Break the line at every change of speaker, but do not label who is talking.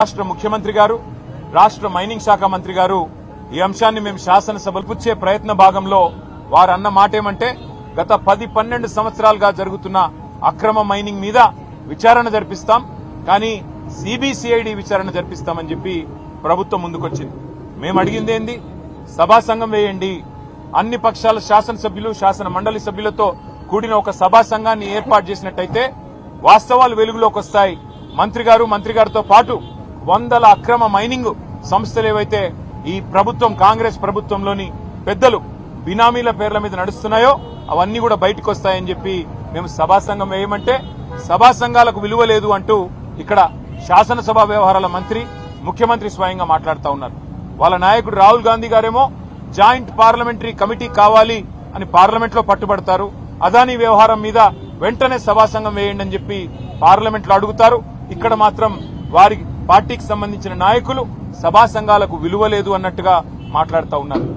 రాష్ట్ర ముఖ్యమంత్రి గారు రాష్ట్ర మైనింగ్ శాఖ మంత్రి గారు ఈ అంశాన్ని మేము శాసనసభలో పుచ్చే ప్రయత్న భాగంలో వారు అన్న మాట ఏమంటే గత 10-12 సంవత్సరాలుగా జరుగుతున్న అక్రమ మైనింగ్ మీద విచారణ జరిపిస్తాం, కానీ సిబిసిఐడి విచారణ జరిపిస్తామని చెప్పి ప్రభుత్వం ముందుకొచ్చింది. మేము అడిగింది ఏంది, సభా సంఘం వేయండి, అన్ని పక్షాల శాసనసభ్యులు శాసన మండలి సభ్యులతో కూడిన ఒక సభా సంఘాన్ని ఏర్పాటు చేసినట్టయితే వాస్తవాలు వెలుగులోకి వస్తాయి. మంత్రి గారితో పాటు వందల అక్రమ మైనింగ్ సంస్థలు ఏవైతే ఈ ప్రభుత్వం కాంగ్రెస్ ప్రభుత్వంలోని పెద్దలు బినామీల పేర్ల మీద నడుస్తున్నాయో అవన్నీ కూడా బయటకు వస్తాయని చెప్పి మేము సభా సంఘం వేయమంటే సభా సంఘాలకు విలువ లేదు అంటూ ఇక్కడ శాసనసభ వ్యవహారాల మంత్రి ముఖ్యమంత్రి స్వయంగా మాట్లాడుతూ ఉన్నారు. వాళ్ళ నాయకుడు రాహుల్ గాంధీ గారేమో జాయింట్ పార్లమెంటరీ కమిటీ కావాలి అని పార్లమెంట్ లో పట్టుబడతారు. అదానీ వ్యవహారం మీద వెంటనే సభా సంఘం వేయండి అని చెప్పి పార్లమెంట్ లో అడుగుతారు. ఇక్కడ మాత్రం వారి పార్టీకి సంబంధించిన నాయకులు సభా సంఘాలకు విలువ లేదు అన్నట్టుగా మాట్లాడుతూ ఉన్నారు.